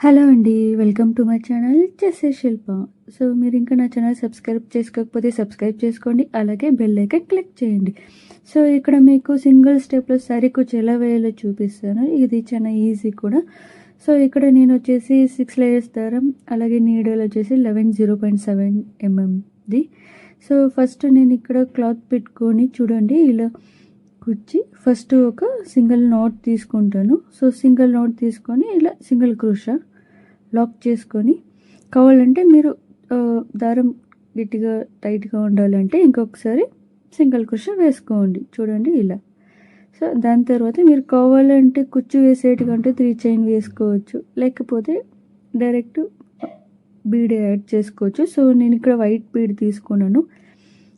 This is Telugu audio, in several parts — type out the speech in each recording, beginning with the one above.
హలో అండి. వెల్కమ్ టు మై ఛానల్ చేసే శిల్ప. సో, మీరు ఇంకా నా ఛానల్ సబ్స్క్రైబ్ చేసుకోకపోతే సబ్స్క్రైబ్ చేసుకోండి. అలాగే బెల్ ఐకాన్ క్లిక్ చేయండి. సో, ఇక్కడ మీకు సింగిల్ స్టెప్‌లో సారీ కుచ్చు ఎలా వేయాలో చూపిస్తాను. ఇది చాలా ఈజీ కూడా. సో, ఇక్కడ నేను వచ్చేసి 6 లేయర్స్ దారం, అలాగే నీడిల్ వచ్చేసి 0.7 ఎంఎంది. సో, ఫస్ట్ నేను ఇక్కడ క్లాత్ పెట్టుకొని చూడండి ఇలా కుచ్చి ఫస్ట్ ఒక సింగిల్ నాట్ తీసుకుంటాను. సో, సింగిల్ నాట్ తీసుకొని ఇలా సింగిల్ క్రోషా లాక్ చేసుకొని, కావాలంటే మీరు దారం గట్టిగా టైట్గా ఉండాలంటే ఇంకొకసారి సింగిల్ క్రోషా వేసుకోండి. చూడండి ఇలా. సో, దాని తర్వాత మీరు కావాలంటే కుచ్చు వేసేటికంటే 3 చైన్ వేసుకోవచ్చు, లేకపోతే డైరెక్ట్ బీడ్ యాడ్ చేసుకోవచ్చు. సో, నేను ఇక్కడ వైట్ బీడ్ తీసుకున్నాను,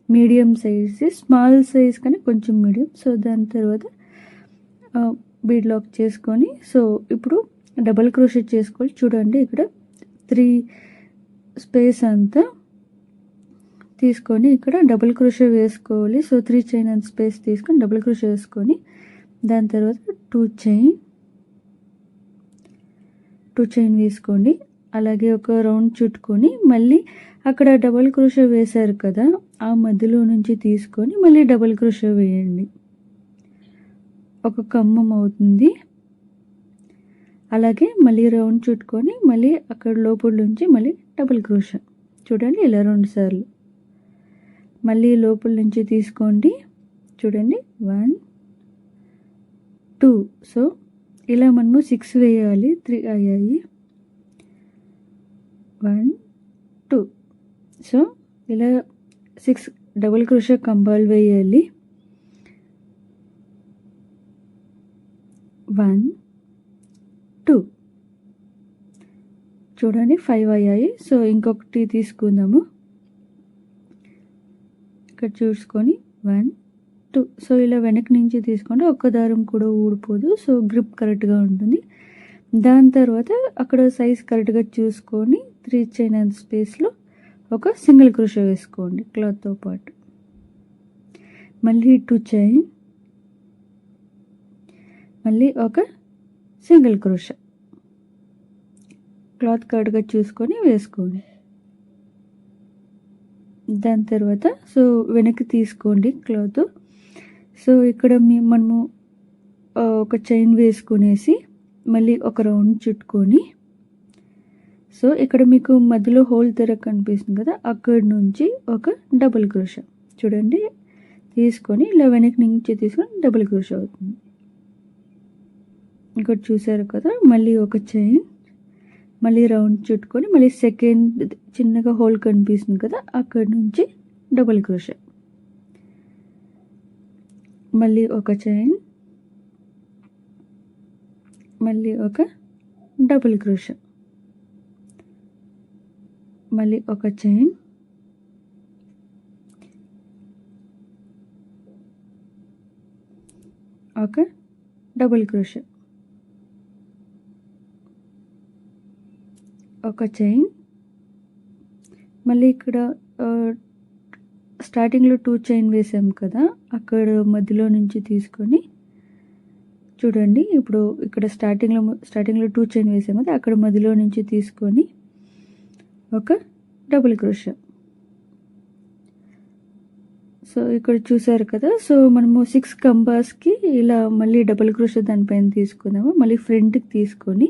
మీడియం సైజ్, స్మాల్ సైజ్ కానీ కొంచెం మీడియం. సో, దాని తర్వాత బీడ్ లాక్ చేసుకొని, సో ఇప్పుడు డబల్ క్రోషెట్ చేసుకోవాలి. చూడండి ఇక్కడ 3 స్పేస్ అంతా తీసుకొని ఇక్కడ డబుల్ క్రోషెట్ వేసుకోవాలి. సో 3 చైన్ అంత స్పేస్ తీసుకొని డబుల్ క్రోషెట్ వేసుకొని, దాని తర్వాత 2 చైన్ వేసుకోండి. అలాగే ఒక రౌండ్ చుట్టుకొని మళ్ళీ అక్కడ డబుల్ క్రోషెట్ వేశారు కదా, ఆ మధ్యలో నుంచి తీసుకొని మళ్ళీ డబుల్ క్రోషెట్ వేయండి. ఒక కమ్మం అవుతుంది. అలాగే మళ్ళీ రౌండ్ చుట్టుకొని మళ్ళీ అక్కడ లోపల నుంచి మళ్ళీ డబుల్ క్రోషెట్. చూడండి ఇలా 2 సార్లు మళ్ళీ లోపల నుంచి తీసుకోండి. చూడండి 1 2. సో ఇలా మనము 6 వేయాలి. 3 అయ్యాయి. 1 2. సో ఇలా 6 డబుల్ క్రోషెట్ కంబాల్ వేయాలి. 1 2. చూడండి 5 అయ్యాయి. సో ఇంకొకటి తీసుకుందాము. ఇక్కడ చూసుకొని 1 2. సో ఇలా వెనక నుంచి తీసుకోండి, ఒక్క దారం కూడా ఊడిపోదు. సో గ్రిప్ కరెక్ట్గా ఉంటుంది. దాని తర్వాత అక్కడ సైజ్ కరెక్ట్గా చూసుకొని 3 చైన్ అంత స్పేస్లో ఒక సింగిల్ క్రోషెట్ వేసుకోండి క్లాత్తో పాటు. మళ్ళీ 2 చైన్, మళ్ళీ ఒక సింగిల్ క్రోషెట్ క్లాత్ కరెక్ట్గా చూసుకొని వేసుకోండి. దాని తర్వాత సో వెనక్కి తీసుకోండి క్లాత్. సో ఇక్కడ మనము ఒక చైన్ వేసుకునేసి మళ్ళీ ఒక రౌండ్ చుట్టుకొని, సో ఇక్కడ మీకు మధ్యలో హోల్ తెర కనిపిస్తుంది కదా, అక్కడి నుంచి ఒక డబుల్ క్రోషెట్ చూడండి తీసుకొని ఇలా వెనక్కి నుంచి తీసుకొని డబుల్ క్రోషెట్ అవుతుంది. ఇక్కడ చూసారు కదా, మళ్ళీ ఒక చైన్, మళ్ళీ రౌండ్ చుట్టుకొని మళ్ళీ సెకండ్ చిన్నగా హోల్ కనిపిస్తుంది కదా, అక్కడి నుంచి డబుల్ క్రోషెట్, మళ్ళీ ఒక చైన్, మళ్ళీ ఒక డబుల్ క్రోషెట్, మళ్ళీ ఒక చైన్, ఒక డబుల్ క్రోషెట్, ఒక చైన్, మళ్ళీ ఇక్కడ స్టార్టింగ్లో 2 చైన్ వేసాం కదా, అక్కడ మధ్యలో నుంచి తీసుకొని చూడండి ఇప్పుడు ఇక్కడ స్టార్టింగ్లో 2 చైన్ వేసాం కదా, అక్కడ మధ్యలో నుంచి తీసుకొని ఒక డబుల్ క్రోషెట్. సో ఇక్కడ చూసారు కదా, సో మనము 6 కంబాస్కి ఇలా మళ్ళీ డబుల్ క్రోషెట్ దానిపైన తీసుకుందాము. మళ్ళీ ఫ్రంట్కి తీసుకొని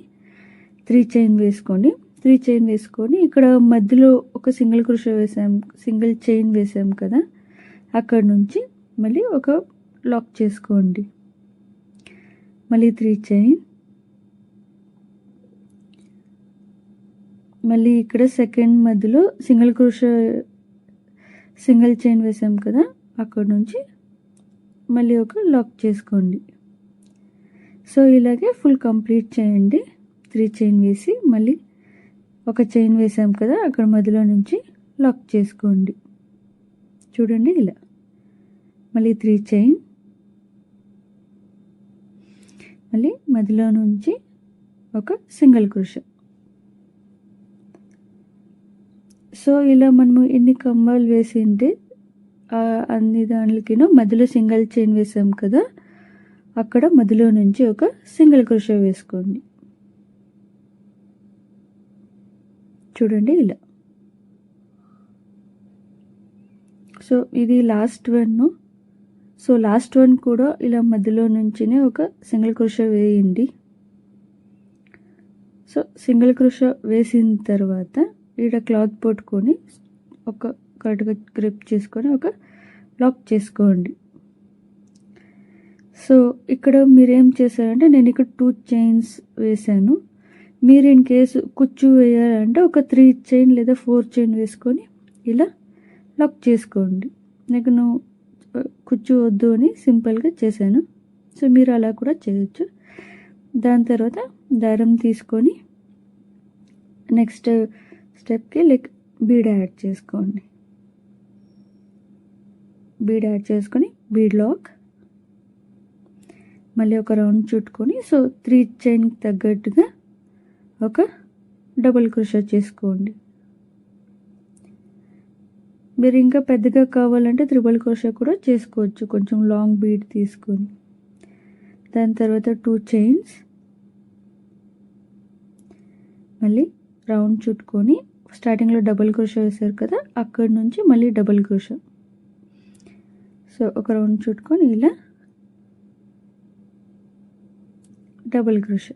3 చైన్ వేసుకోండి. 3 చైన్ వేసుకొని ఇక్కడ మధ్యలో ఒక సింగిల్ క్రోషెట్ సింగిల్ చైన్ వేసాం కదా, అక్కడ నుంచి మళ్ళీ ఒక లాక్ చేసుకోండి. మళ్ళీ 3 చైన్, మళ్ళీ ఇక్కడ సెకండ్ మధ్యలో సింగిల్ చైన్ వేసాం కదా, అక్కడ నుంచి మళ్ళీ ఒక లాక్ చేసుకోండి. సో ఇలాగే ఫుల్ కంప్లీట్ చేయండి. 3 చైన్ వేసి మళ్ళీ ఒక చైన్ వేసాం కదా, అక్కడ మధ్యలో నుంచి లాక్ చేసుకోండి. చూడండి ఇలా. మళ్ళీ 3 చైన్, మళ్ళీ మధ్యలో నుంచి ఒక సింగిల్ క్రోషెట్. సో ఇలా మనము ఎన్ని కంబాలు వేసింటే అన్ని దాంట్లోకినూ మధ్యలో సింగిల్ చైన్ వేసాం కదా, అక్కడ మధ్యలో నుంచి ఒక సింగిల్ క్రోషెట్ వేసుకోండి. చూడండి ఇలా. సో ఇది last one. So last one కూడా ఇలా మధ్యలో నుంచినే ఒక సింగిల్ క్రోషా వేయండి. సో సింగిల్ క్రోషా వేసిన తర్వాత ఇక్కడ క్లాత్ పట్టుకొని ఒక కరెక్ట్గా గ్రిప్ చేసుకొని ఒక లాక్ చేసుకోండి. సో ఇక్కడ మీరేం చేశారంటే నేను ఇక్కడ 2 చైన్స్ వేసాను. మీరు ఇన్ కేసు కుచ్చు వేయాలంటే ఒక 3 చైన్ లేదా 4 చైన్ వేసుకొని ఇలా లాక్ చేసుకోండి. నేను కుచ్చు వద్దు అని సింపుల్గా చేశాను. సో మీరు అలా కూడా చేయొచ్చు. దాని తర్వాత దారం తీసుకొని నెక్స్ట్ స్టెప్కి లైక్ బీడ్ యాడ్ చేసుకోండి. బీడ్ యాడ్ చేసుకొని బీడ్ లాక్, మళ్ళీ ఒక రౌండ్ చుట్టుకొని సో 3 చైన్కి తగ్గట్టుగా ఒక డబుల్ క్రోషా చేసుకోండి. మీరు ఇంకా పెద్దగా కావాలంటే త్రిబుల్ క్రోషా కూడా చేసుకోవచ్చు, కొంచెం లాంగ్ బీడ్ తీసుకొని. దాని తర్వాత 2 చైన్స్, మళ్ళీ రౌండ్ చుట్టుకొని స్టార్టింగ్లో డబుల్ క్రోషా వేసారు కదా, అక్కడి నుంచి మళ్ళీ డబుల్ క్రోషా. సో ఒక రౌండ్ చుట్టుకొని ఇలా డబుల్ క్రోషా.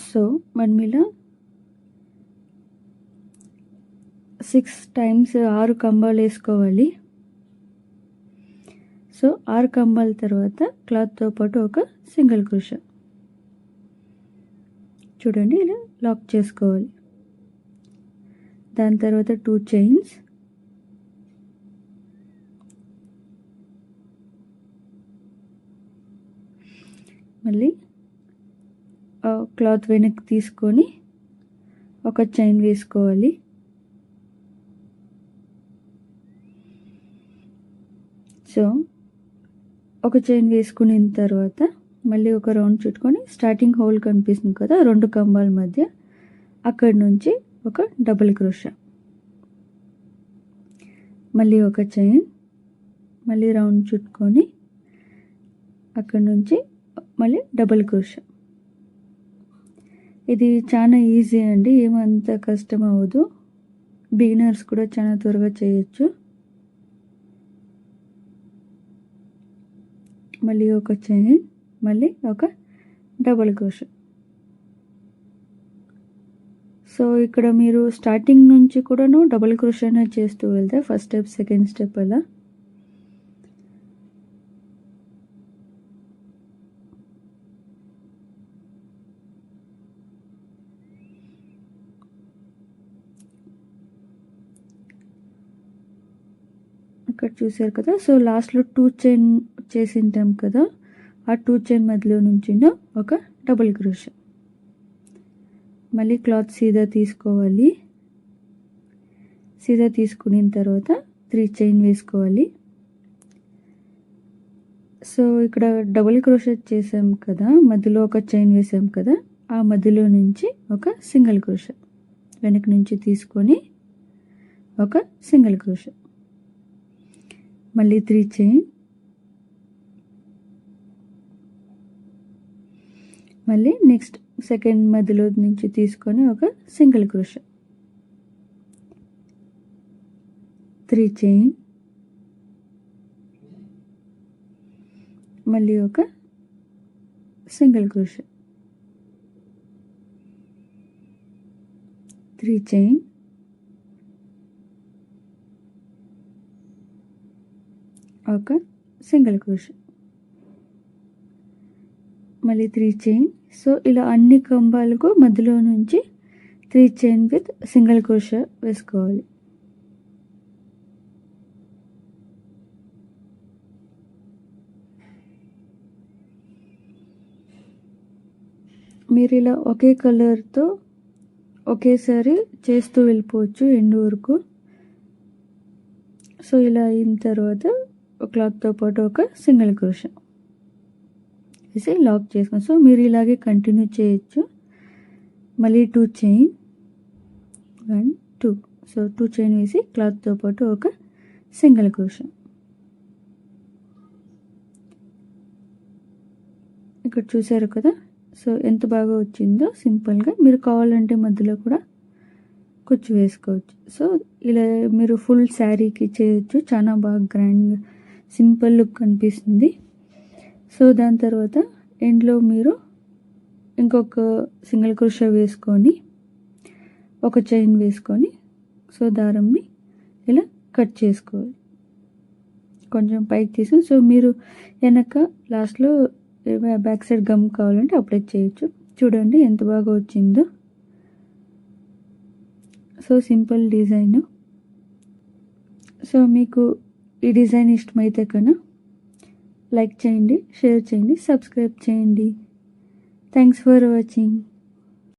సో మనం ఇలా 6 టైమ్స్ 6 కంబాలు వేసుకోవాలి. సో 6 కంబాల తర్వాత క్లాత్తో పాటు ఒక సింగిల్ క్రోషా చూడండి ఇలా లాక్ చేసుకోవాలి. దాని తర్వాత 2 చైన్స్, మళ్ళీ క్లాత్ వెనక్కి తీసుకొని ఒక చైన్ వేసుకోవాలి. సో ఒక చైన్ వేసుకున్న తర్వాత మళ్ళీ ఒక రౌండ్ చుట్టుకొని స్టార్టింగ్ హోల్ కనిపిస్తుంది కదా 2 కంబాల మధ్య, అక్కడి నుంచి ఒక డబుల్ క్రోషా, మళ్ళీ ఒక చైన్, మళ్ళీ రౌండ్ చుట్టుకొని అక్కడి నుంచి మళ్ళీ డబుల్ క్రోషా. ఇది చాలా ఈజీ అండి, ఏమంత కష్టం అవ్వదు. బిగినర్స్ కూడా చాలా త్వరగా చేయొచ్చు. మళ్ళీ ఒక చైన్, మళ్ళీ ఒక డబుల్ క్రోషా. సో ఇక్కడ మీరు స్టార్టింగ్ నుంచి కూడాను డబుల్ క్రోషానే చేస్తూ వెళ్తే ఫస్ట్ స్టెప్, సెకండ్ స్టెప్ అలా. ఇక్కడ చూసారు కదా. సో లాస్ట్లో 2 చైన్ చేసింటాం కదా, ఆ 2 చైన్ మధ్యలో నుంచి ఒక డబుల్ క్రోషా. మళ్ళీ క్లాత్ సీదా తీసుకోవాలి. సీదా తీసుకున్న తర్వాత 3 చైన్ వేసుకోవాలి. సో ఇక్కడ డబుల్ క్రోషా చేసాం కదా, మధ్యలో ఒక చైన్ వేసాం కదా, ఆ మధ్యలో నుంచి ఒక సింగిల్ క్రోషా వెనక నుంచి తీసుకొని ఒక సింగిల్ క్రోషా, మళ్ళీ 3 చైన్, మళ్ళీ నెక్స్ట్ సెకండ్ మధ్యలో నుంచి తీసుకొని ఒక సింగిల్ క్రోషా, 3 చైన్, మళ్ళీ ఒక సింగిల్ క్రోషా, 3 చైన్, ఒక సింగిల్ క్రోషా, మళ్ళీ 3 చైన్. సో ఇలా అన్ని కంబాలకు మధ్యలో నుంచి 3 చైన్ విత్ సింగిల్ క్రోషా వేసుకోవాలి. మీరు ఇలా ఒకే కలర్తో ఒకేసారి చేస్తూ వెళ్ళిపోవచ్చు ఎండ్ వరకు. సో ఇలా అయిన తర్వాత క్లాత్తో పాటు ఒక సింగిల్ క్రోషా వేసి లాక్ చేసుకోండి. సో మీరు ఇలాగే కంటిన్యూ చేయొచ్చు. మళ్ళీ 2 చైన్ 1 2. సో 2 చైన్ వేసి క్లాత్తో పాటు ఒక సింగిల్ క్రోషా. ఇక్కడ చూసారు కదా. సో ఎంత బాగా వచ్చిందో సింపుల్గా. మీరు కావాలంటే మధ్యలో కూడా కుచ్చు వేసుకోవచ్చు. సో ఇలా మీరు ఫుల్ శారీకి చేయొచ్చు. చాలా బాగా గ్రాండ్గా సింపుల్ లుక్ కనిపిస్తుంది. సో దాని తర్వాత ఎండ్లో మీరు ఇంకొక సింగిల్ క్రోషా వేసుకొని ఒక చైన్ వేసుకొని సో దారంని ఇలా కట్ చేసుకోవాలి. కొంచెం పైకి తీసి సో మీరు వెనక లాస్ట్లో బ్యాక్ సైడ్ గమ్ కావాలంటే అప్లై చేయొచ్చు. చూడండి ఎంత బాగా వచ్చిందో. So simple design. సో మీకు ఈ డిజైన్ ఇష్టమైతే కన్నా లైక్ చేయండి, షేర్ చేయండి, సబ్స్క్రైబ్ చేయండి. Thanks for watching.